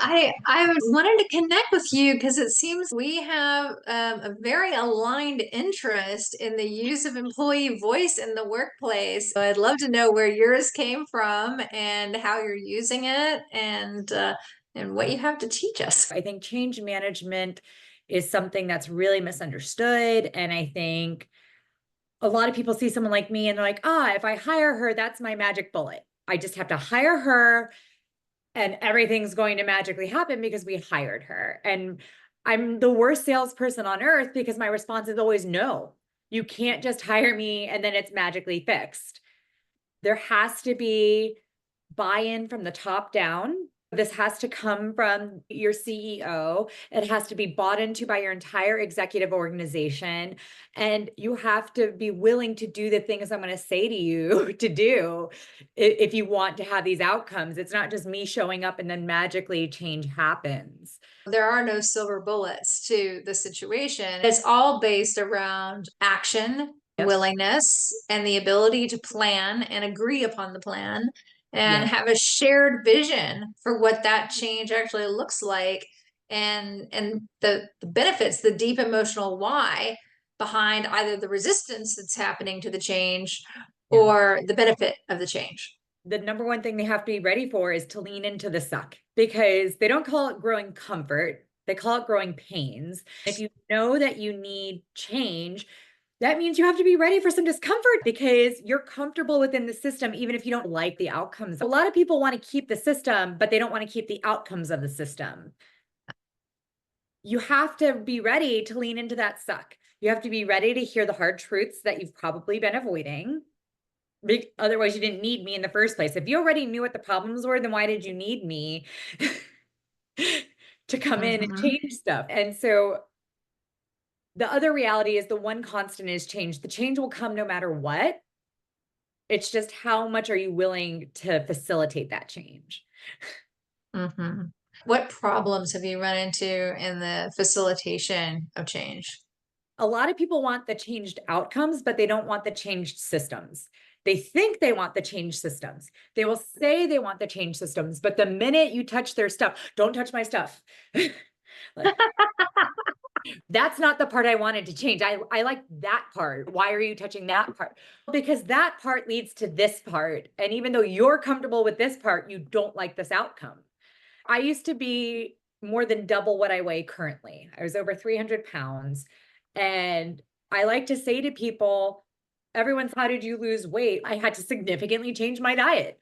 I wanted to connect with you because it seems we have a very aligned interest in the use of employee voice in the workplace. So I'd love to know where yours came from and how you're using it and what you have to teach us. I think change management is something that's really misunderstood. And I think a lot of people see someone like me and they're like, if I hire her, that's my magic bullet. I just have to hire her and everything's going to magically happen because we hired her. And I'm the worst salesperson on earth because my response is always no. You can't just hire me and then it's magically fixed. There has to be buy-in from the top down. This has to come from your CEO. It has to be bought into by your entire executive organization. And you have to be willing to do the things I'm going to say to you to do if you want to have these outcomes. It's not just me showing up and then magically change happens. There are no silver bullets to the situation. It's all based around action, Yep. willingness, and the ability to plan and agree upon the plan and Yep. have a shared vision for what that change actually looks like and the benefits, the deep emotional why behind either the resistance that's happening to the change Yeah. or the benefit of the change. The number one thing they have to be ready for is to lean into the suck, because they don't call it growing comfort. They call it growing pains. If you know that you need change, that means you have to be ready for some discomfort because you're comfortable within the system, even if you don't like the outcomes. A lot of people want to keep the system, but they don't want to keep the outcomes of the system. You have to be ready to lean into that suck. You have to be ready to hear the hard truths that you've probably been avoiding. Otherwise, you didn't need me in the first place. If you already knew what the problems were, then why did you need me to come in and change stuff? And so the other reality is the one constant is change. The change will come no matter what. It's just how much are you willing to facilitate that change? What problems have you run into in the facilitation of change? A lot of people want the changed outcomes, but they don't want the changed systems. They think they want the change systems. They will say they want the change systems, but the minute you touch their stuff, don't touch my stuff. Like, that's not the part I wanted to change. I like that part. Why are you touching that part? Because that part leads to this part. And even though you're comfortable with this part, you don't like this outcome. I used to be more than double what I weigh currently. I was over 300 pounds. And I like to say to people, everyone's, how did you lose weight? I had to significantly change my diet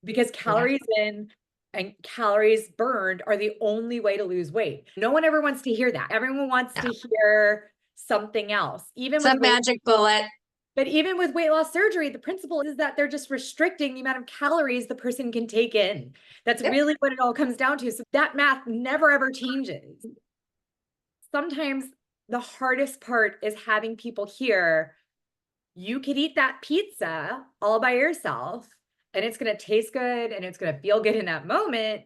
because calories in and calories burned are the only way to lose weight. No one ever wants to hear that. Everyone wants to hear something else. Even Some with magic bullet. But even with weight loss surgery, the principle is that they're just restricting the amount of calories the person can take in. That's really what it all comes down to. So that math never ever changes. Sometimes the hardest part is having people hear, you could eat that pizza all by yourself and it's going to taste good and it's going to feel good in that moment.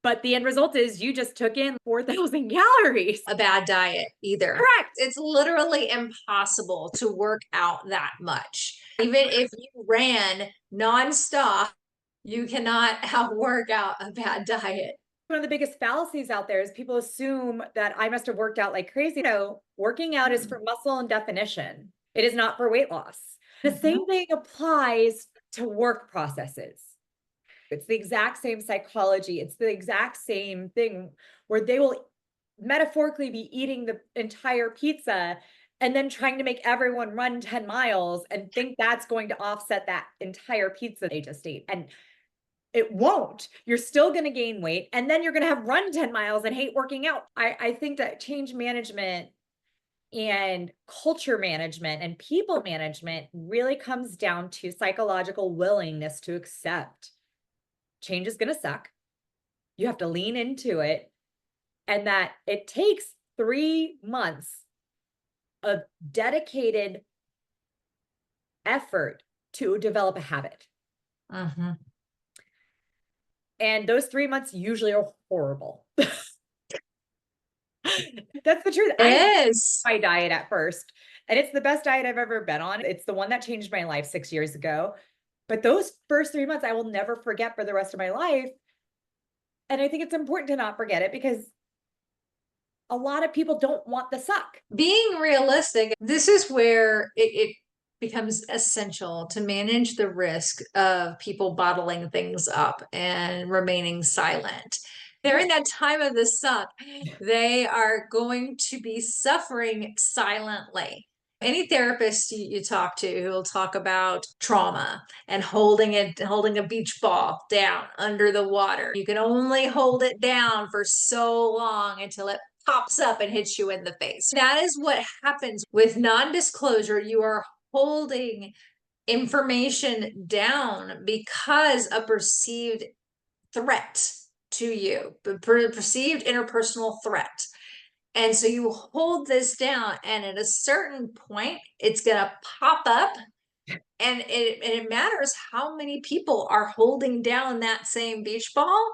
But the end result is you just took in 4,000 calories. A bad diet either. Correct. It's literally impossible to work out that much. Even if you ran nonstop, you cannot outwork out a bad diet. One of the biggest fallacies out there is people assume that I must have worked out like crazy. No, working out is for muscle and definition. It is not for weight loss. The same thing applies to work processes. It's the exact same psychology. It's the exact same thing where they will metaphorically be eating the entire pizza and then trying to make everyone run 10 miles and think that's going to offset that entire pizza they just ate. And it won't. You're still going to gain weight and then you're going to have run 10 miles and hate working out. I think that change management and culture management and people management really comes down to psychological willingness to accept change is going to suck. You have to lean into it, and that it takes 3 months of dedicated effort to develop a habit. And those 3 months usually are horrible. That's the truth. It is. My diet at first, and it's the best diet I've ever been on. It's the one that changed my life 6 years ago. But those first 3 months, I will never forget for the rest of my life. And I think it's important to not forget it because a lot of people don't want the suck. Being realistic, this is where it becomes essential to manage the risk of people bottling things up and remaining silent. During that time of the suck, they are going to be suffering silently. Any therapist you talk to who will talk about trauma and holding a beach ball down under the water. You can only hold it down for so long until it pops up and hits you in the face. That is what happens with non-disclosure. You are holding information down because a perceived threat to you, perceived interpersonal threat. And so you hold this down, and at a certain point, it's going to pop up. And it matters how many people are holding down that same beach ball.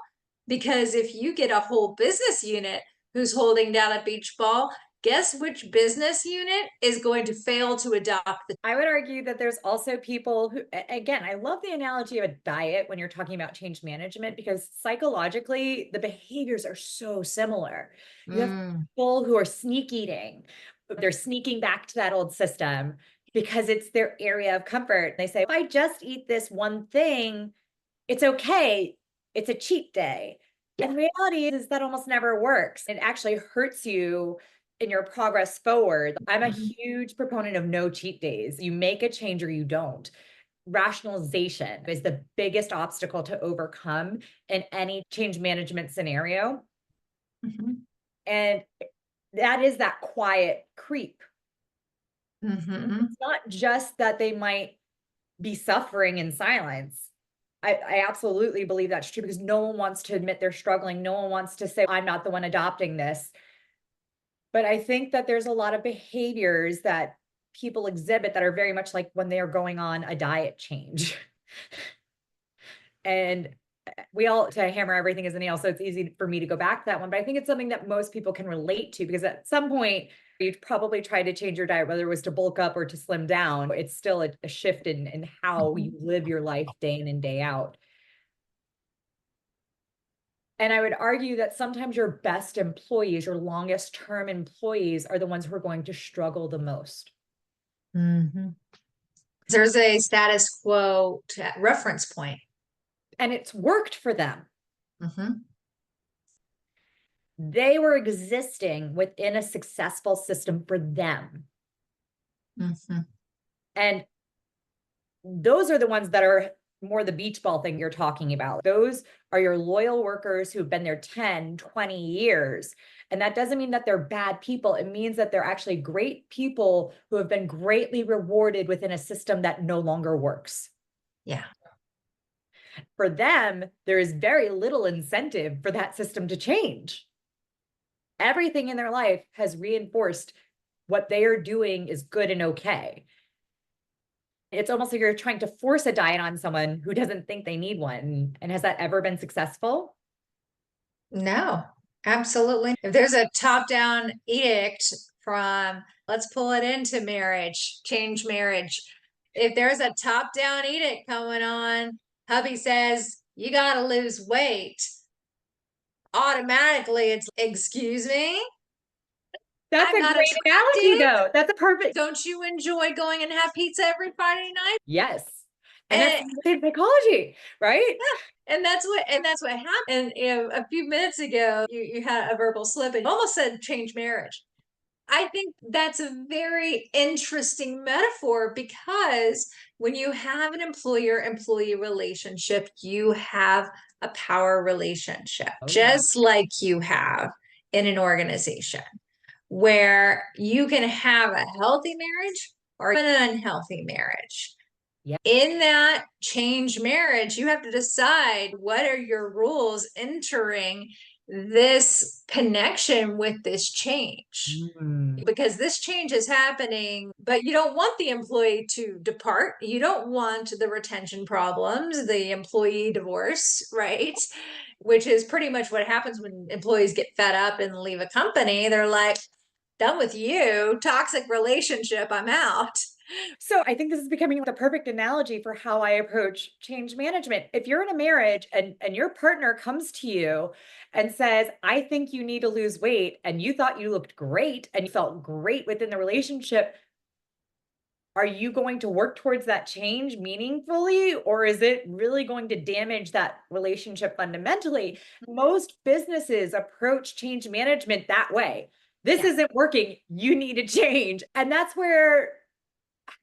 Because if you get a whole business unit who's holding down a beach ball, guess which business unit is going to fail to adopt the. I would argue that there's also people who, again, I love the analogy of a diet when you're talking about change management, because psychologically, the behaviors are so similar. You have people who are sneak eating, they're sneaking back to that old system because it's their area of comfort. They say, if I just eat this one thing, it's okay. It's a cheat day. Yeah. And reality is that almost never works. It actually hurts you in your progress forward. I'm a huge proponent of no cheat days. You make a change or you don't. Rationalization is the biggest obstacle to overcome in any change management scenario. And that is that quiet creep. It's not just that they might be suffering in silence. I absolutely believe that's true, because no one wants to admit they're struggling. No one wants to say, I'm not the one adopting this. But I think that there's a lot of behaviors that people exhibit that are very much like when they are going on a diet change. And we all, to hammer everything is a nail, so it's easy for me to go back to that one. But I think it's something that most people can relate to, because at some point, you've probably tried to change your diet, whether it was to bulk up or to slim down. It's still a shift in how you live your life day in and day out. And I would argue that sometimes your best employees, your longest term employees, are the ones who are going to struggle the most. There's a status quo reference point. And it's worked for them. They were existing within a successful system for them. And those are the ones that are more the beach ball thing you're talking about. Those are your loyal workers who've been there 10, 20 years. And that doesn't mean that they're bad people. It means that they're actually great people who have been greatly rewarded within a system that no longer works. Yeah. For them, there is very little incentive for that system to change. Everything in their life has reinforced what they are doing is good and okay. It's almost like you're trying to force a diet on someone who doesn't think they need one. And has that ever been successful? No, absolutely. If there's a top-down edict from let's pull it into marriage, change marriage. If there's a top-down edict coming on, hubby says you got to lose weight. Automatically, it's excuse me. That's I'm a not great analogy, though. That's a perfect. Don't you enjoy going and have pizza every Friday night? Yes. And that's the same psychology, right? Yeah. And that's what happened. And a few minutes ago, you had a verbal slip and almost said change marriage. I think that's a very interesting metaphor, because when you have an employer-employee relationship, you have a power relationship, just like you have in an organization, where you can have a healthy marriage or an unhealthy marriage. Yeah. In that change marriage, you have to decide what are your rules entering this connection with this change. Because this change is happening, but you don't want the employee to depart. You don't want the retention problems, the employee divorce, right? Which is pretty much what happens when employees get fed up and leave a company. They're like, done with you, toxic relationship, I'm out. So I think this is becoming the perfect analogy for how I approach change management. If you're in a marriage and your partner comes to you and says, I think you need to lose weight, and you thought you looked great and you felt great within the relationship, are you going to work towards that change meaningfully, or is it really going to damage that relationship fundamentally? Most businesses approach change management that way. This Yeah. isn't working. You need to change. And that's where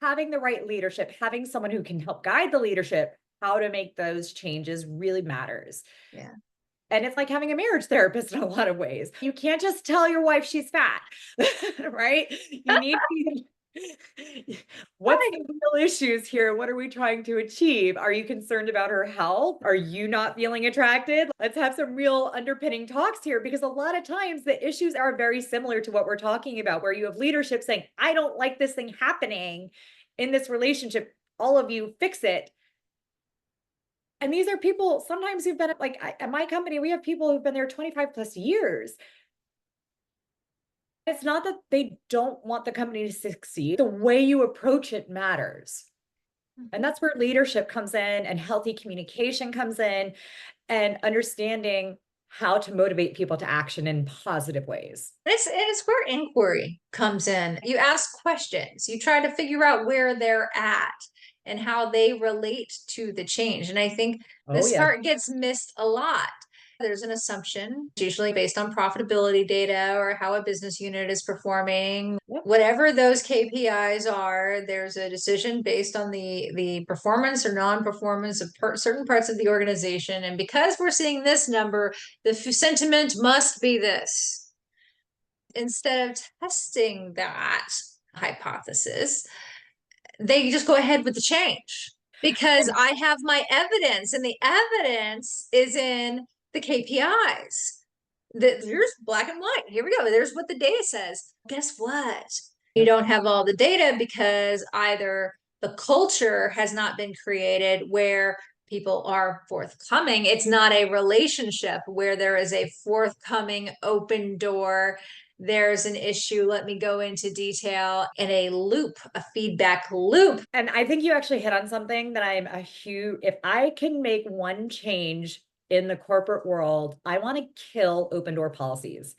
having the right leadership, having someone who can help guide the leadership, how to make those changes really matters. Yeah. And it's like having a marriage therapist in a lot of ways. You can't just tell your wife she's fat, right? You need to. What's the real issues here? What are we trying to achieve? Are you concerned about her health? Are you not feeling attracted? Let's have some real underpinning talks here, because a lot of times the issues are very similar to what we're talking about, where you have leadership saying, I don't like this thing happening in this relationship. All of you fix it. And these are people sometimes who've been at my company, we have people who've been there 25 plus years. It's not that they don't want the company to succeed. The way you approach it matters. And that's where leadership comes in and healthy communication comes in, and understanding how to motivate people to action in positive ways. It's where inquiry comes in. You ask questions, you try to figure out where they're at and how they relate to the change. And I think Oh, this yeah. part gets missed a lot. There's an assumption, usually based on profitability data or how a business unit is performing. Yep. Whatever those KPIs are, there's a decision based on the performance or non-performance of certain parts of the organization. And because we're seeing this number, the sentiment must be this. Instead of testing that hypothesis, they just go ahead with the change because I have my evidence, and the evidence is in the KPIs. Here's black and white. Here we go. There's what the data says. Guess what? You don't have all the data because either the culture has not been created where people are forthcoming. It's not a relationship where there is a forthcoming open door. There's an issue, let me go into detail, in a loop, a feedback loop. And I think you actually hit on something that I'm a huge, if I can make one change in the corporate world, I want to kill open door policies.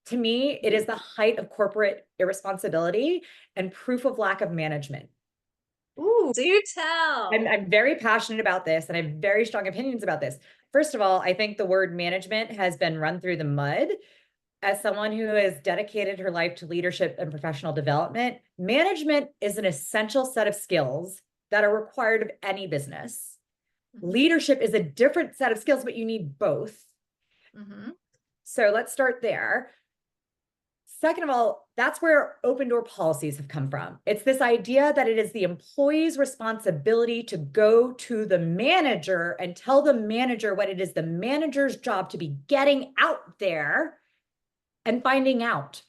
To me, it is the height of corporate irresponsibility and proof of lack of management. Ooh, do tell. I'm very passionate about this, and I have very strong opinions about this. First of all, I think the word management has been run through the mud. As someone who has dedicated her life to leadership and professional development, management is an essential set of skills that are required of any business. Leadership is a different set of skills, but you need both. Mm-hmm. So let's start there. Second of all, that's where open door policies have come from. It's this idea that it is the employee's responsibility to go to the manager and tell the manager what it is the manager's job to be getting out there and finding out.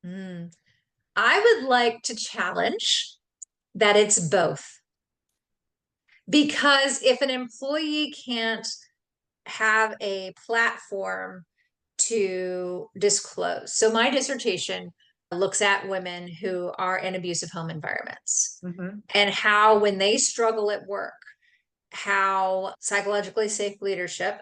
I would like to challenge that it's both. Because if an employee can't have a platform to disclose, so my dissertation looks at women who are in abusive home environments and how, when they struggle at work, how psychologically safe leadership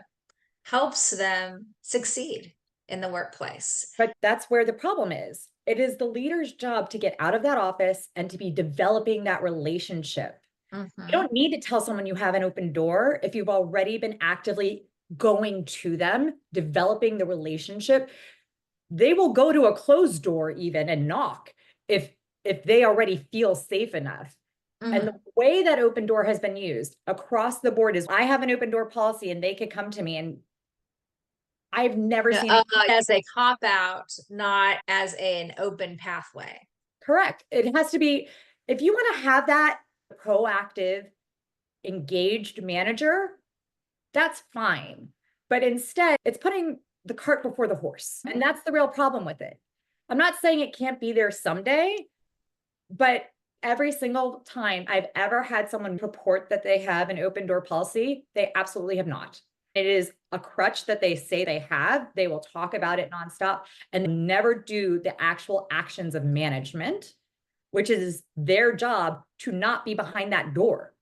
helps them succeed in the workplace. But that's where the problem is. It is the leader's job to get out of that office and to be developing that relationship. You don't need to tell someone you have an open door if you've already been actively going to them, developing the relationship. They will go to a closed door even and knock if they already feel safe enough. And the way that open door has been used across the board is, I have an open door policy and they could come to me, and I've never seen it as a cop out, not as an open pathway. Correct. It has to be, if you want to have that proactive, engaged manager, that's fine. But instead, it's putting the cart before the horse. And that's the real problem with it. I'm not saying it can't be there someday, but every single time I've ever had someone report that they have an open door policy, they absolutely have not. It is a crutch that they say they have. They will talk about it nonstop and never do the actual actions of management which is their job to not be behind that door.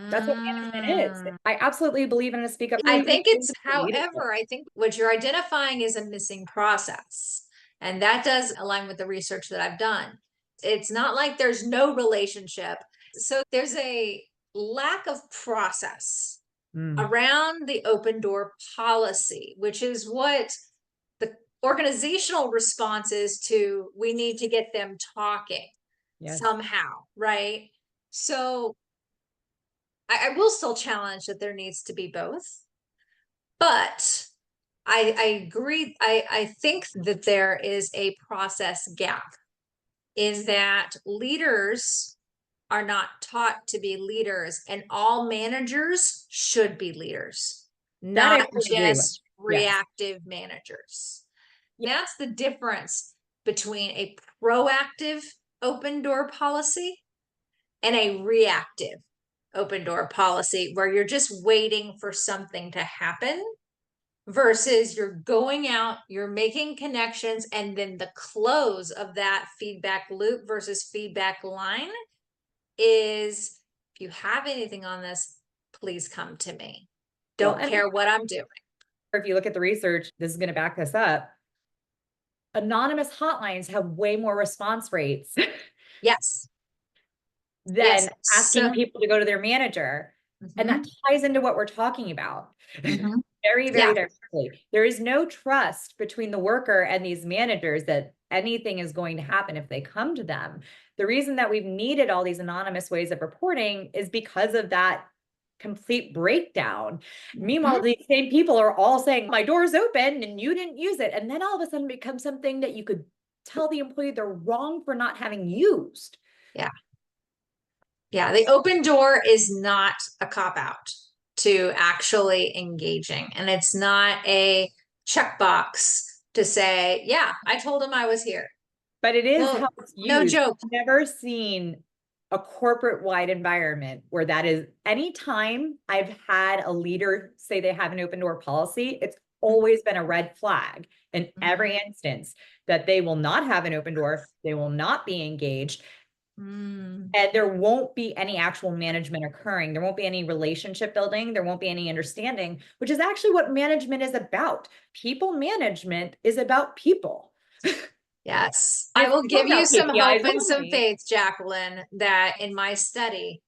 That's what management is. Mm. I absolutely believe in a speak up. I think it's, Leadership. however, I think what you're identifying is a missing process. And that does align with the research that I've done. It's not like there's no relationship. So there's a lack of process Mm, around the open door policy, which is what the organizational response is to, we need to get them talking yes. somehow, right? So I will still challenge that there needs to be both, but I agree. I think that there is a process gap, is that leaders are not taught to be leaders, and all managers should be leaders, That I not fully agree with. just Yes. reactive managers. That's the difference between a proactive open door policy and a reactive open door policy, where you're just waiting for something to happen versus you're going out, you're making connections, and then the close of that feedback loop versus feedback line is, if you have anything on this, please come to me. Don't care what I'm doing. If you look at the research, this is going to back this up. Anonymous hotlines have way more response rates Yes. than Yes. asking So, people to go to their manager. And that ties into what we're talking about. Very, very yeah. directly. There is no trust between the worker and these managers that anything is going to happen if they come to them. The reason that we've needed all these anonymous ways of reporting is because of that complete breakdown. Meanwhile, the same people are all saying, my door is open and you didn't use it. And then all of a sudden it becomes something that you could tell the employee they're wrong for not having used. Yeah. Yeah. The open door is not a cop out to actually engaging. And it's not a checkbox to say, yeah, I told him I was here. But it is No, how it's no used. joke. I've never seen a corporate wide environment where that is. Anytime I've had a leader say they have an open door policy, it's always been a red flag in every instance that they will not have an open door, they will not be engaged, and there won't be any actual management occurring. There won't be any relationship building. There won't be any understanding, which is actually what management is about. People management is about people. Yes. I will give you some hope and some faith, Jacqueline, that in my study,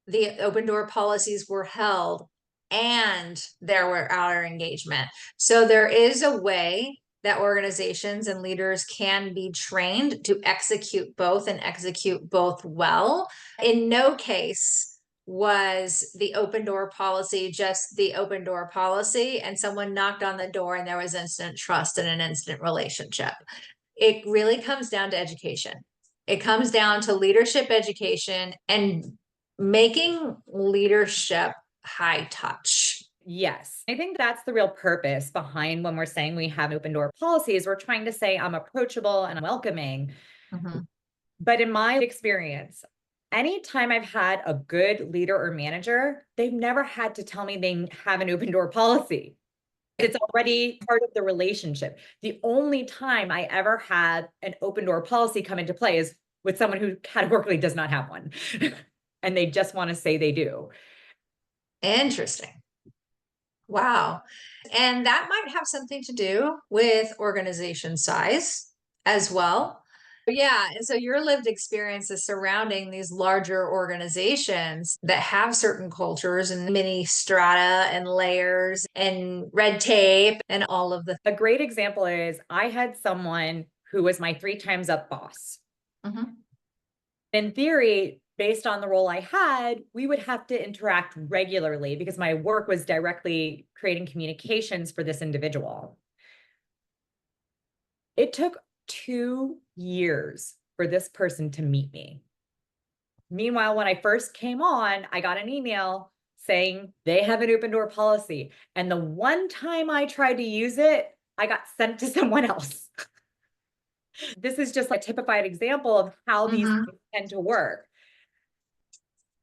the open door policies were held and there were outer engagement. So there is a way that organizations and leaders can be trained to execute both and execute both well. In no case was the open door policy just the open door policy and someone knocked on the door and there was instant trust and an instant relationship. It really comes down to education. It comes down to leadership education and making leadership high touch. Yes. I think that's the real purpose behind when we're saying we have open door policies. We're trying to say I'm approachable and welcoming. But in my experience, anytime I've had a good leader or manager, they've never had to tell me they have an open door policy. It's already part of the relationship. The only time I ever had an open door policy come into play is with someone who categorically does not have one. And they just want to say they do. Interesting. Wow. And that might have something to do with organization size as well. Yeah. And so your lived experiences surrounding these larger organizations that have certain cultures and many strata and layers and red tape and all of the. A great example is I had someone who was my 3 times up boss. In theory, based on the role I had, we would have to interact regularly because my work was directly creating communications for this individual. It took 2 years for this person to meet me. Meanwhile, when I first came on, I got an email saying they have an open door policy. And the one time I tried to use it, I got sent to someone else. This is just a typified example of how these things tend to work.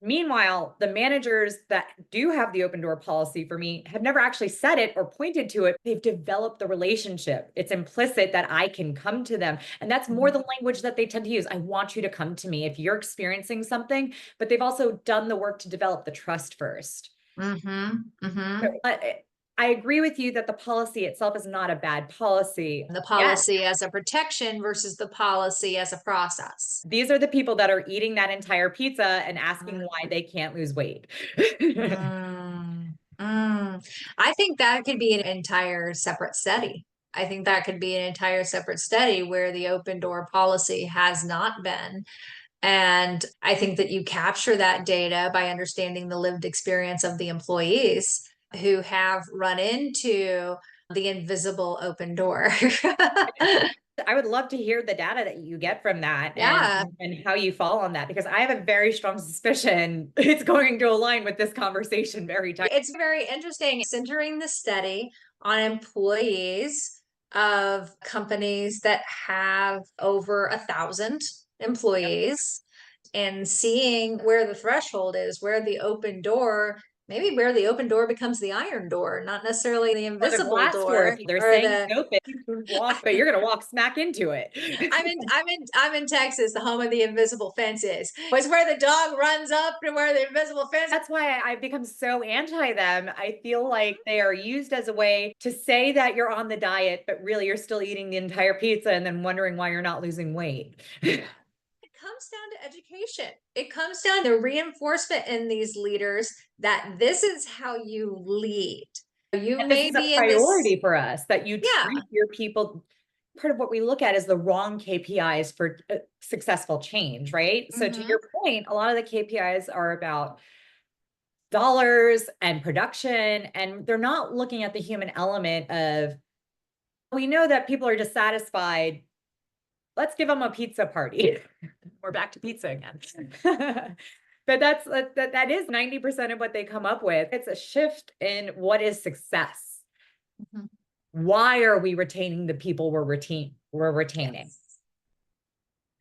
Meanwhile, the managers that do have the open door policy for me have never actually said it or pointed to it. They've developed the relationship. It's implicit that I can come to them. And that's more the language that they tend to use. I want you to come to me if you're experiencing something, but they've also done the work to develop the trust first. Mm-hmm. Mm-hmm. I agree with you that the policy itself is not a bad policy. The Yes, policy as a protection versus the policy as a process. these are the people that are eating that entire pizza and asking why they can't lose weight. Mm, I think that could be an entire separate study. I think that could be an entire separate study where the open door policy has not been. And I think that you capture that data by understanding the lived experience of the employees who have run into the invisible open door. I would love to hear the data that you get from that Yeah. and how you fall on that, because I have a very strong suspicion it's going to align with this conversation very tight. It's very interesting centering the study on employees of companies that have over 1,000 employees and seeing where the threshold is, where the open door, maybe where the open door becomes the iron door, not necessarily the Or the invisible glass door, door if they're or saying the it's open, you can walk, but you're gonna walk smack into it. I'm in Texas, the home of the invisible fences. It's where the dog runs up to where the invisible fence. That's why I've become so anti them. I feel like they are used as a way to say that you're on the diet, but really you're still eating the entire pizza and then wondering why you're not losing weight. It comes down to education. It comes down to reinforcement in these leaders that this is how you lead. You And this may is a be in this, priority for us, that you yeah. treat your people. Part of what we look at is the wrong KPIs for successful change, right? So to your point, a lot of the KPIs are about dollars and production, and they're not looking at the human element of, we know that people are dissatisfied. Let's give them a pizza party. We're back to pizza again. But that is 90% of what they come up with. It's a shift in what is success. Mhm. Why are we retaining the people we're retaining? Yes.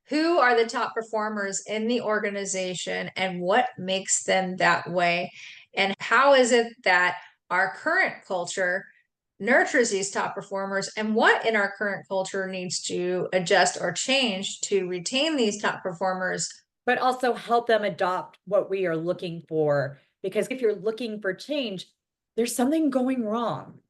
Who are the top performers in the organization and what makes them that way? And how is it that our current culture nurtures these top performers, and what in our current culture needs to adjust or change to retain these top performers, but also help them adopt what we are looking for? Because if you're looking for change, there's something going wrong.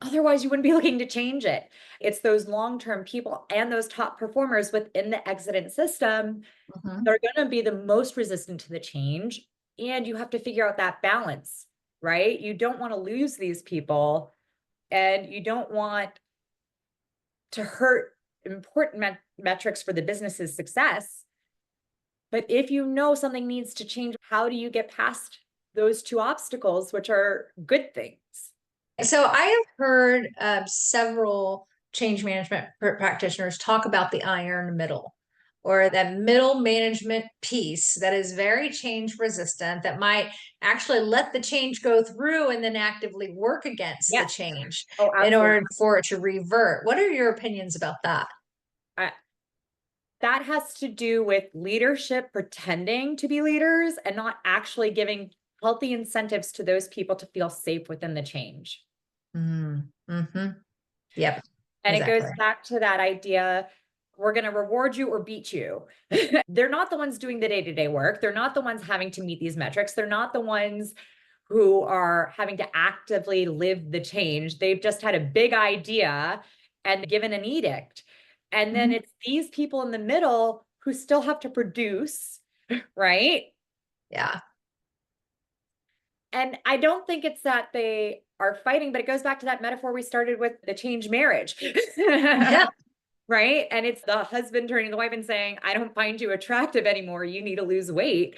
Otherwise, you wouldn't be looking to change it. It's those long-term people and those top performers within the exit system that are going to be the most resistant to the change. And you have to figure out that balance, right? You don't want to lose these people, and you don't want to hurt important metrics for the business's success. But if you know something needs to change, how do you get past those two obstacles, which are good things? So I have heard several change management practitioners talk about the iron middle, or that middle management piece that is very change resistant, that might actually let the change go through and then actively work against the Yes. change Oh, in absolutely. order for it to revert. What are your opinions about that? That has to do with leadership pretending to be leaders and not actually giving healthy incentives to those people to feel safe within the change. Mm-hmm. Yep. And Exactly. it goes back to that idea, we're going to reward you or beat you. They're not the ones doing the day-to-day work. They're not the ones having to meet these metrics. They're not the ones who are having to actively live the change. They've just had a big idea and given an edict. And then it's these people in the middle who still have to produce, right? Yeah. And I don't think it's that they are fighting, but it goes back to that metaphor we started with, the change marriage. Yeah. Right? And it's the husband turning to the wife and saying, I don't find you attractive anymore. You need to lose weight.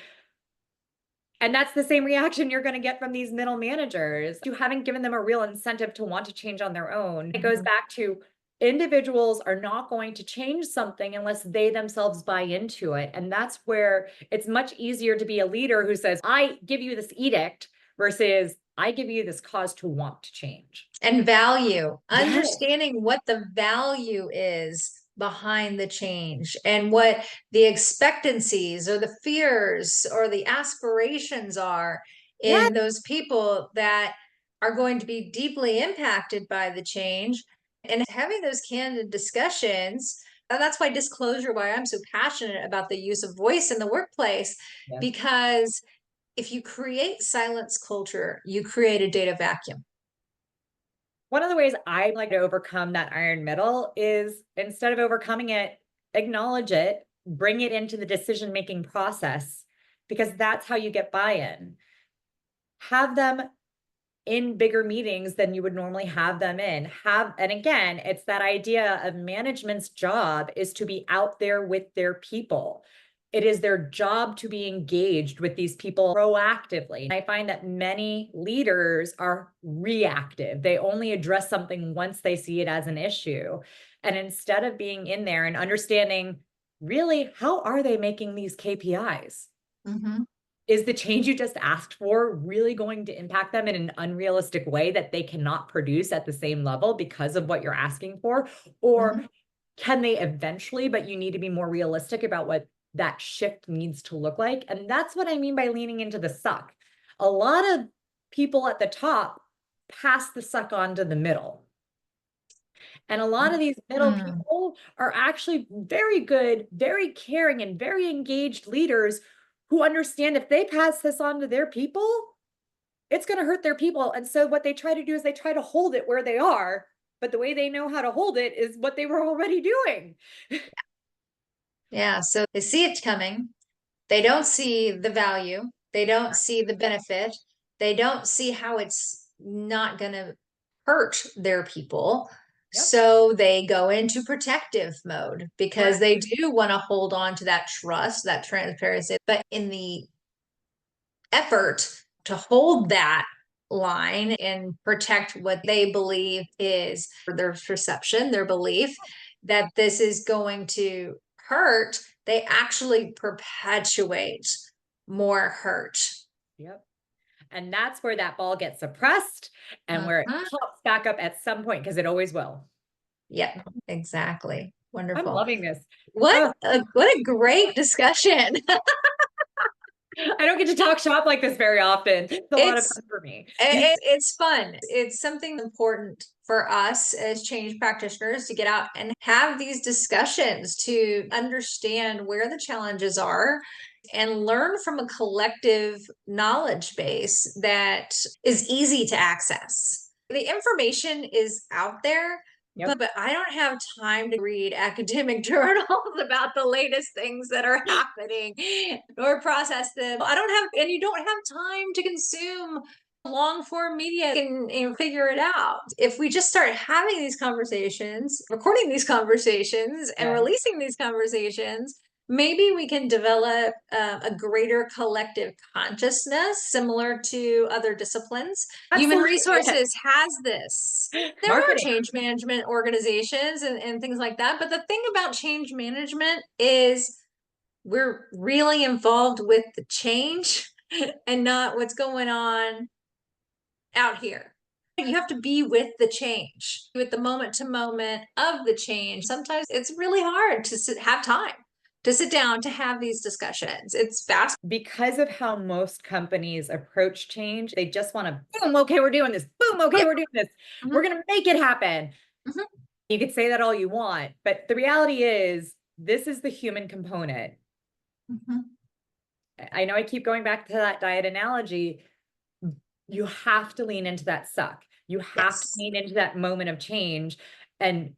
And that's the same reaction you're going to get from these middle managers. You haven't given them a real incentive to want to change on their own. It goes back to, individuals are not going to change something unless they themselves buy into it. And that's where it's much easier to be a leader who says, I give you this edict versus I give you this cause to want to change. And value, Yes. understanding what the value is behind the change and what the expectancies or the fears or the aspirations are Yeah. in those people that are going to be deeply impacted by the change, and having those candid discussions. And that's why disclosure, why I'm so passionate about the use of voice in the workplace, Yep. because if you create silence culture, you create a data vacuum. One of the ways I like to overcome that iron middle is, instead of overcoming it, acknowledge it, bring it into the decision-making process, because that's how you get buy-in. Have them in bigger meetings than you would normally have them in. And again, it's that idea of management's job is to be out there with their people. It is their job to be engaged with these people proactively. I find that many leaders are reactive. They only address something once they see it as an issue. And instead of being in there and understanding, really, how are they making these KPIs? Mm-hmm. Is the change you just asked for really going to impact them in an unrealistic way that they cannot produce at the same level because of what you're asking for? Or Mm-hmm. can they eventually, but you need to be more realistic about what that shift needs to look like? And that's what I mean by leaning into the suck. A lot of people at the top pass the suck on to the middle. And a lot of these middle Mm-hmm. people are actually very good, very caring, and very engaged leaders who understand if they pass this on to their people, it's going to hurt their people. And so what they try to do is they try to hold it where they are. But the way they know how to hold it is what they were already doing. Yeah, so they see it coming. They don't see the value. They don't see the benefit. They don't see how it's not going to hurt their people. Yep. So they go into protective mode because Correct. they do want to hold on to that trust, that transparency. But in the effort to hold that line and protect what they believe is their perception, their belief that this is going to hurt, they actually perpetuate more hurt. Yep. And that's where that ball gets suppressed and where it Mhm. pops back up at some point, because it always will. Yep, exactly. I'm Wonderful. loving this. What Oh, a great discussion. I don't get to talk shop like this very often. It's a lot of It's fun for me. it's fun. It's something important for us as change practitioners to get out and have these discussions to understand where the challenges are and learn from a collective knowledge base that is easy to access. The information is out there, Yep. but I don't have time to read academic journals about the latest things that are happening or process them. I don't have, and you don't have time to consume long form media and figure it out. If we just start having these conversations, recording these conversations, and Yeah. releasing these conversations, maybe we can develop a greater collective consciousness similar to other disciplines. Human Absolutely. resources has this. There are Marketing. change management organizations and things like that. But the thing about change management is we're really involved with the change and not what's going on out here. You have to be with the change, with the moment to moment of the change. Sometimes it's really hard to have time to sit down to have these discussions. It's fast. Because of how most companies approach change, they just want to, boom, okay, we're doing this. Boom, okay, Yep. we're doing this. Mhm. We're going to make it happen. Mhm. You could say that all you want, but the reality is, this is the human component. Mhm. I know I keep going back to that diet analogy. You have to lean into that suck. You have to Yes. lean into that moment of change. And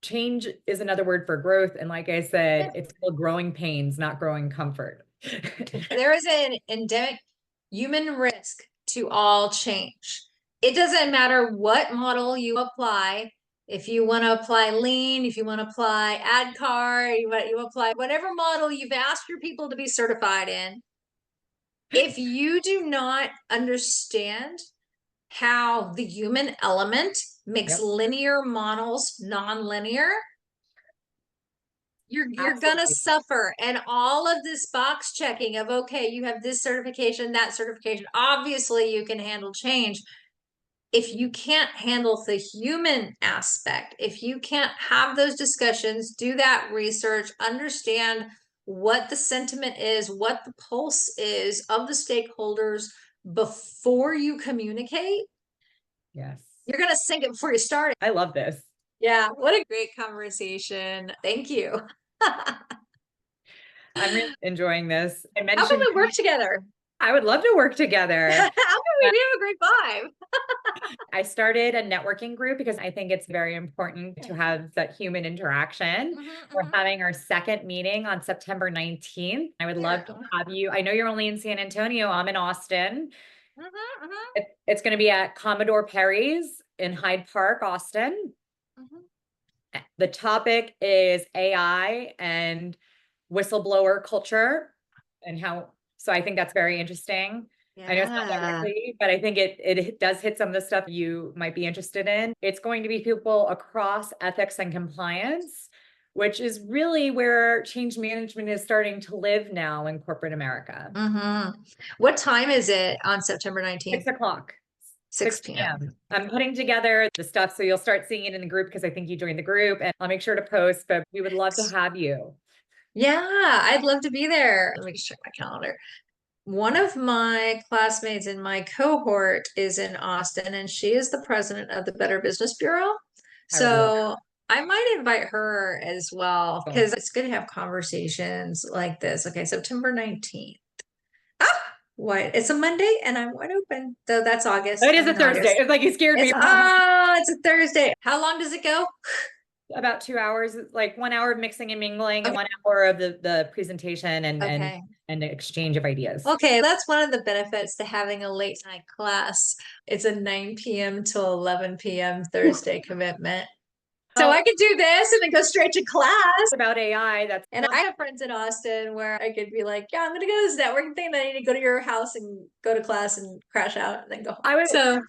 change is another word for growth. And like I said, it's called growing pains, not growing comfort. There is an endemic human risk to all change. It doesn't matter what model you apply. If you want to apply lean, if you want to apply ADCAR, you apply whatever model you've asked your people to be certified in. If you do not understand how the human element makes Yep. linear models non-linear, you're gonna Absolutely. suffer. And all of this box checking of, okay, you have this certification, that certification, obviously you can handle change. if you can't handle the human aspect, if you can't have those discussions, do that research, understand what the sentiment is, what the pulse is of the stakeholders before you communicate, Yes. you're going to sink it before you start it. I love this. Yeah, what a great conversation. Thank you. How I'm really enjoying this. I can mentioned we work together? I would love to work together. How can we have a great vibe? I started a networking group because I think it's very important to have that human interaction. We're having our second meeting on September 19th. I would love to have you. I know you're only in San Antonio. I'm in Austin. It's going to be at Commodore Perry's in Hyde Park, Austin. The topic is AI and whistleblower culture and how, so I think that's very interesting. I know it's not directly, but I think it does hit some of the stuff you might be interested in. It's going to be people across ethics and compliance, which is really where change management is starting to live now in corporate America. What time is it on September 19th? 6 o'clock. 6 p.m. I'm putting together the stuff, so you'll start seeing it in the group because I think you joined the group, and I'll make sure to post, but we would love to have you. Yeah, I'd love to be there. Let me just check my calendar. One of my classmates in my cohort is in Austin, and she is the president of the Better Business Bureau. So I might invite her as well, because it's good to have conversations like this. Okay, September 19th. Ah, what? It's a Monday and I'm wide open. So that's August. It is a Thursday. It's like you scared me. Oh, it's a Thursday. How long does it go? About 2 hours, like 1 hour of mixing and mingling, and 1 hour of the presentation and the exchange of ideas. Okay, that's one of the benefits to having a late night class. It's a 9 p.m. till 11 p.m. Thursday commitment. So I could do this and then go straight to class about AI. And I have friends in Austin where I could be like, yeah, I'm gonna go to this networking thing, then I need to go to your house and go to class and crash out and then go home.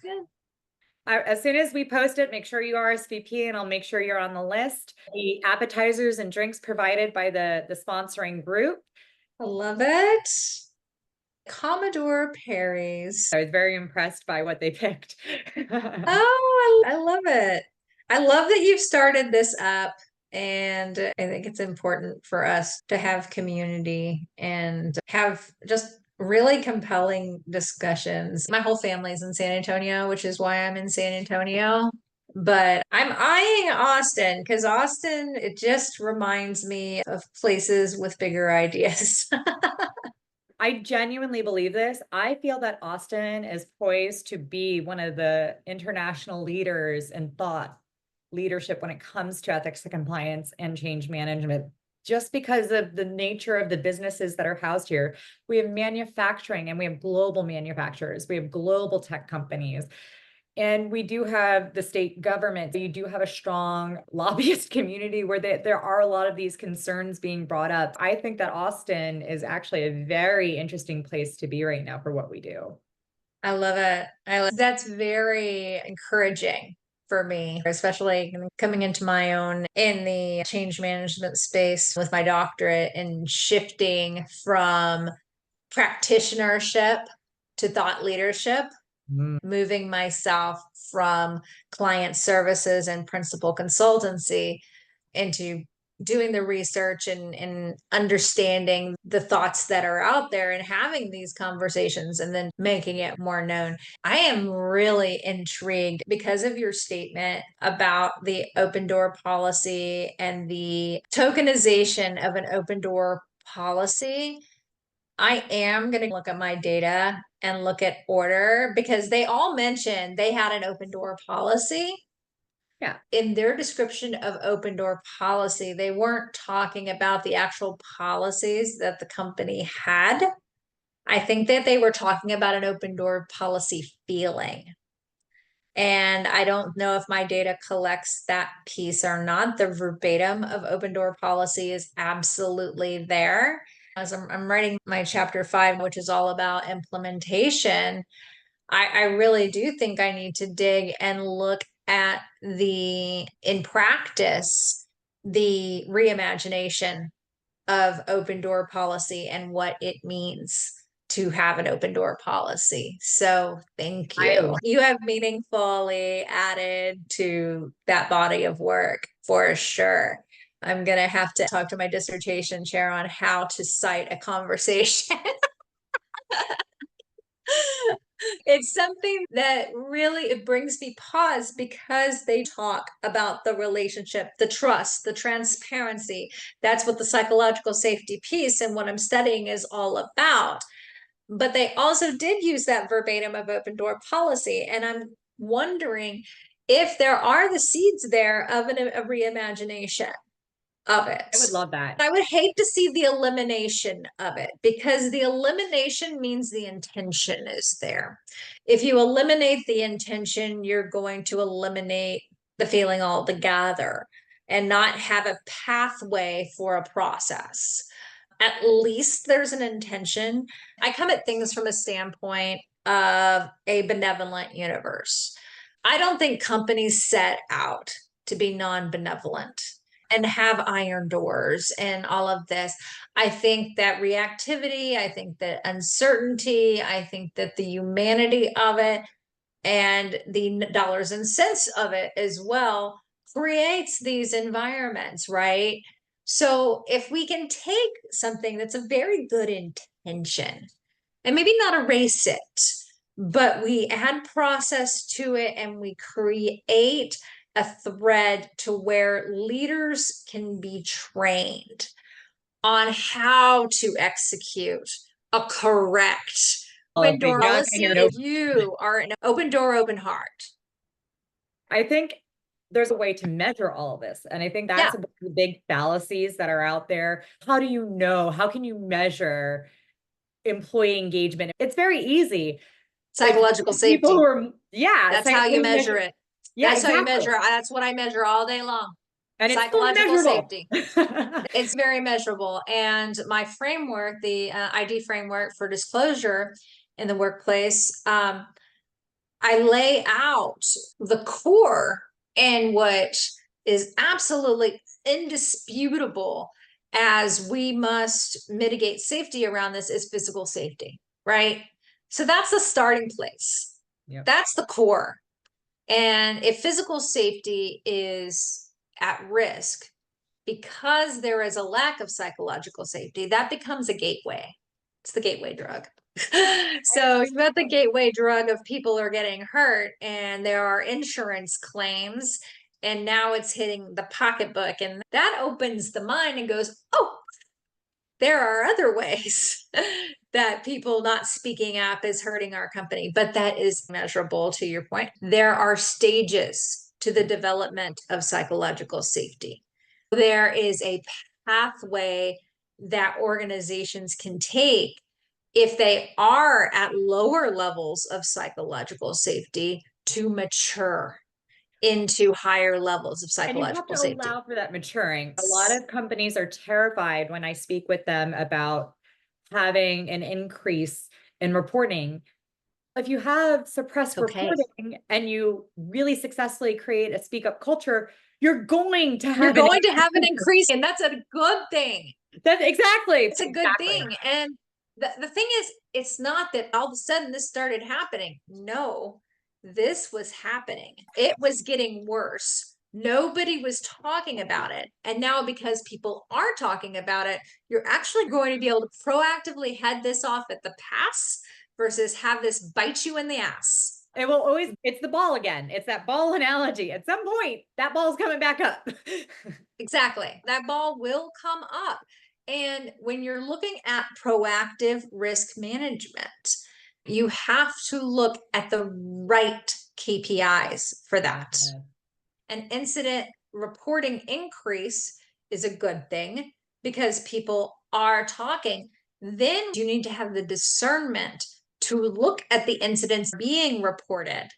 As soon as we post it, make sure you RSVP and I'll make sure you're on the list. The appetizers and drinks provided by the sponsoring group. I love it. Commodore Perry's. I was very impressed by what they picked. Oh, I love it. I love that you've started this up. And I think it's important for us to have community and have just really compelling discussions. My whole family's in San Antonio, which is why I'm in San Antonio. But I'm eyeing Austin because Austin, it just reminds me of places with bigger ideas. I genuinely believe this. I feel that Austin is poised to be one of the international leaders in thought leadership when it comes to ethics and compliance and change management, just because of the nature of the businesses that are housed here. We have manufacturing and we have global manufacturers. We have global tech companies. And we do have the state government. You do have a strong lobbyist community where there are a lot of these concerns being brought up. I think that Austin is actually a very interesting place to be right now for what we do. I love it. That's very encouraging for me, especially coming into my own in the change management space with my doctorate and shifting from practitionership to thought leadership, moving myself from client services and principal consultancy into doing the research and understanding the thoughts that are out there and having these conversations and then making it more known. I am really intrigued because of your statement about the open door policy and the tokenization of an open door policy. I am going to look at my data and look at order because they all mentioned they had an open door policy. Yeah. In their description of open door policy, they weren't talking about the actual policies that the company had. I think that they were talking about an open door policy feeling. And I don't know if my data collects that piece or not. The verbatim of open door policy is absolutely there. As I'm writing my chapter 5, which is all about implementation, I really do think I need to dig and look at in practice, the reimagination of open door policy and what it means. to have an open door policy. So thank I you. You have meaningfully added to that body of work for sure. I'm going to have to talk to my dissertation chair on how to cite a conversation. It's something that really it brings me pause because they talk about the relationship, the trust, the transparency. That's what the psychological safety piece and what I'm studying is all about. But they also did use that verbatim of open door policy. And I'm wondering if there are the seeds there of a reimagination of it. would love that. I would hate to see the elimination of it because the elimination means the intention is there. If you eliminate the intention, you're going to eliminate the feeling altogether and not have a pathway for a process. At least there's an intention. I come at things from a standpoint of a benevolent universe. I don't think companies set out to be non-benevolent and have iron doors and all of this. I think that reactivity, I think that uncertainty, I think that the humanity of it and the dollars and cents of it as well creates these environments, right? So if we can take something that's a very good intention and maybe not erase it, but we add process to it and we create a thread to where leaders can be trained on how to execute a correct open door policy. You are an open door, open heart. I think there's a way to measure all of this. And I think that's one of the big fallacies that are out there. How do you know? How can you measure employee engagement? It's very easy. Psychological safety. That's how you measure it. Yeah, that's how you measure. That's what I measure all day long. And psychological safety. It's very measurable. And my framework, the ID framework for disclosure in the workplace, I lay out the core and what is absolutely indisputable as we must mitigate safety around this is physical safety, right? So that's the starting place. Yep. That's the core. And if physical safety is at risk because there is a lack of psychological safety, that becomes a gateway. It's the gateway drug. So you've got the gateway drug of people are getting hurt and there are insurance claims and now it's hitting the pocketbook and that opens the mind and goes, oh, there are other ways that people not speaking up is hurting our company, but that is measurable to your point. There are stages to the development of psychological safety. There is a pathway that organizations can take if they are at lower levels of psychological safety to mature into higher levels of psychological safety. And you have to allow for that maturing. A lot of companies are terrified when I speak with them about having an increase in reporting. If you have suppressed reporting and you really successfully create a speak up culture, you're going to have an increase, and that's a good thing. That's exactly. It's a good thing. And the thing is, it's not that all of a sudden this started happening. No, this was happening. It was getting worse. Nobody was talking about it. And now because people are talking about it, you're actually going to be able to proactively head this off at the pass versus have this bite you in the ass. It will always, it's the ball again. It's that ball analogy. At some point, that ball's coming back up. Exactly. That ball will come up. And when you're looking at proactive risk management, you have to look at the right KPIs for that. Yeah. An incident reporting increase is a good thing because people are talking. Then you need to have the discernment to look at the incidents being reported,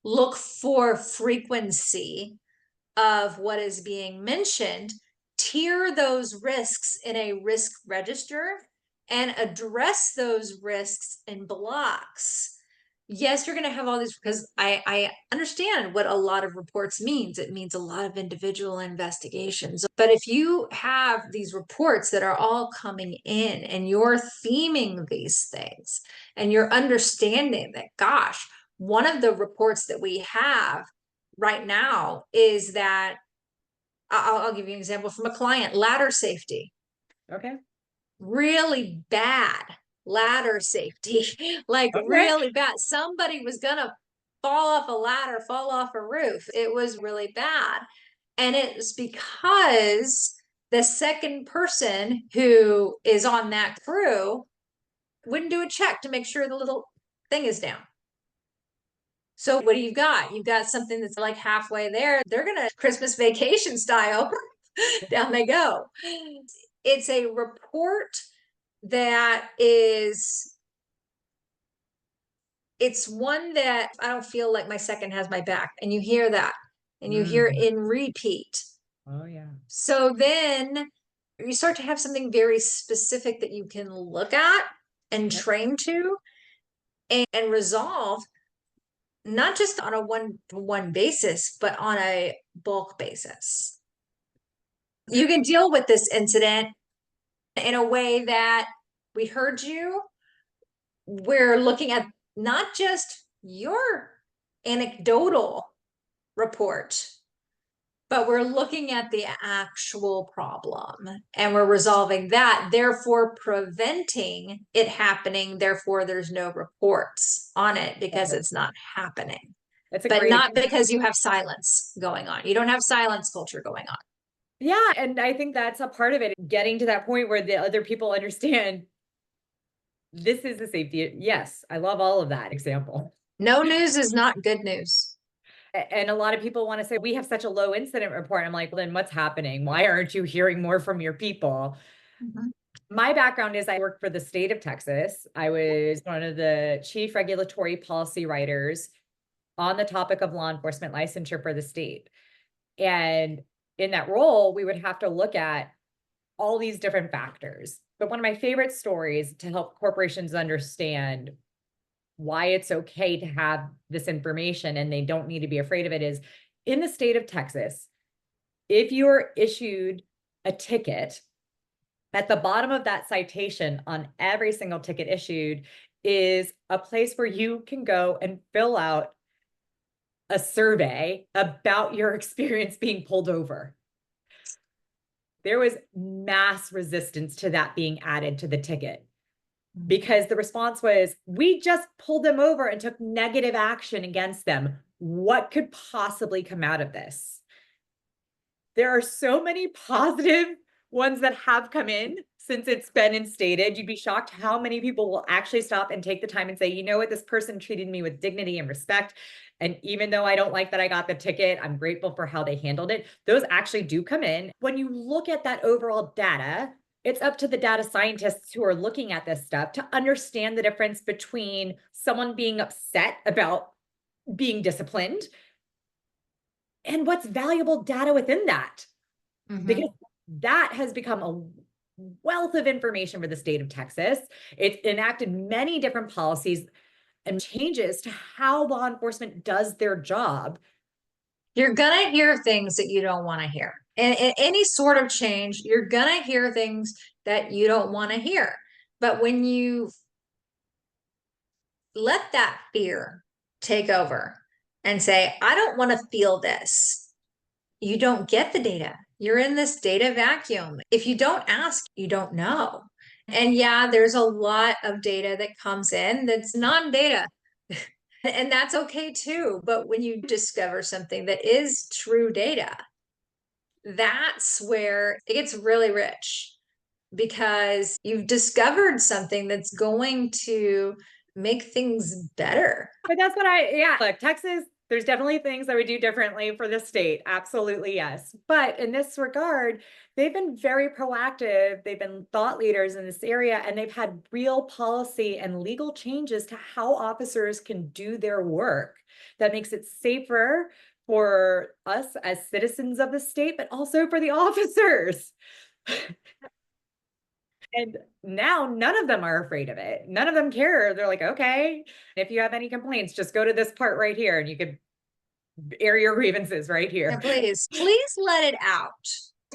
look for frequency of what is being mentioned, tier those risks in a risk register, and address those risks in blocks. yes, you're going to have all these because I understand what a lot of reports means. It means a lot of individual investigations. But if you have these reports that are all coming in and you're theming these things and you're understanding that, gosh, one of the reports that we have right now is that I'll give you an example from a client, ladder safety. Okay. Really bad ladder safety, like Okay. really bad. Somebody was gonna fall off a ladder, fall off a roof. It was really bad. And it's because the second person who is on that crew wouldn't do a check to make sure the little thing is down. So what do you got? You've got something that's like halfway there. They're gonna Christmas vacation style. Down they go. It's a report that is, it's one that I don't feel like my second has my back. And you hear that and you hear Mm. in repeat. Oh, yeah. So then you start to have something very specific that you can look at and Yep. train to and resolve, not just on a one basis, but on a bulk basis. You can deal with this incident in a way that we heard you. We're looking at not just your anecdotal report, but we're looking at the actual problem and we're resolving that, therefore preventing it happening. Therefore, there's no reports on it because it's not happening, That's a but great. not because you have silence going on. You don't have silence culture going on. Yeah, and I think that's a part of it, getting to that point where the other people understand this is the safety. Yes, I love all of that example. No news is not good news. And a lot of people want to say, we have such a low incident report. I'm like, well, then what's happening? Why aren't you hearing more from your people? Mhm. My background is I worked for the state of Texas. I was one of the chief regulatory policy writers on the topic of law enforcement licensure for the state. And in that role, we would have to look at all these different factors. But one of my favorite stories to help corporations understand why it's okay to have this information and they don't need to be afraid of it is, in the state of Texas, if you're issued a ticket, at the bottom of that citation on every single ticket issued is a place where you can go and fill out a survey about your experience being pulled over. There was mass resistance to that being added to the ticket because the response was, we just pulled them over and took negative action against them. What could possibly come out of this? There are so many positive ones that have come in since it's been instated. You'd be shocked how many people will actually stop and take the time and say, you know what, this person treated me with dignity and respect. And even though I don't like that I got the ticket, I'm grateful for how they handled it. Those actually do come in. When you look at that overall data, it's up to the data scientists who are looking at this stuff to understand the difference between someone being upset about being disciplined and what's valuable data within that. Because that has become a wealth of information for the state of Texas. It's enacted many different policies and changes to how law enforcement does their job. You're gonna hear things that you don't want to hear. And in any sort of change, you're gonna hear things that you don't want to hear. But when you let that fear take over and say, I don't want to feel this, you don't get the data. You're in this data vacuum. If you don't ask, you don't know. And yeah, there's a lot of data that comes in that's non-data. And that's okay too. But when you discover something that is true data, that's where it gets really rich because you've discovered something that's going to make things better. But that's what look, Texas, there's definitely things that we do differently for the state. Absolutely, yes. But in this regard, they've been very proactive. They've been thought leaders in this area, and they've had real policy and legal changes to how officers can do their work that makes it safer for us as citizens of the state, but also for the officers. And now none of them are afraid of it. None of them care. They're like, okay, if you have any complaints, just go to this part right here and you could air your grievances right Yeah, here. please let it out.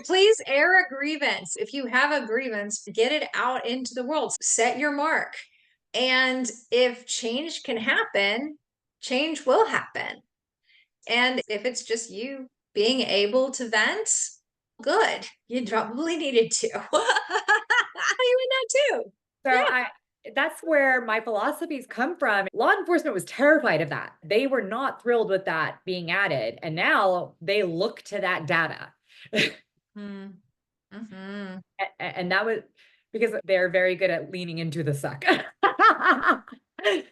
Please air a grievance. If you have a grievance, get it out into the world. Set your mark. And if change can happen, change will happen. And if it's just you being able to vent, good. You probably needed to. You in that too. So Yeah. that's where my philosophies come from. Law enforcement was terrified of that. They were not thrilled with that being added. And now they look to that data. Mm. Mm-hmm. And that was because they're very good at leaning into the suck.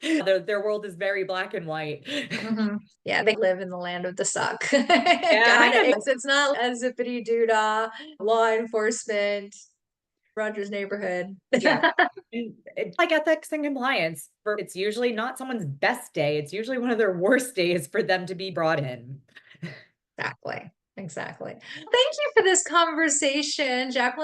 Their world is very black and white. Mm-hmm. Yeah, they live in the land of the suck. Yeah, Kind of kind of. is. It's not a zippity doo-dah, law enforcement, Rogers neighborhood. Yeah. It's like ethics and compliance. It's usually not someone's best day. It's usually one of their worst days for them to be brought in. Exactly. Exactly. Thank you for this conversation, Jacqueline.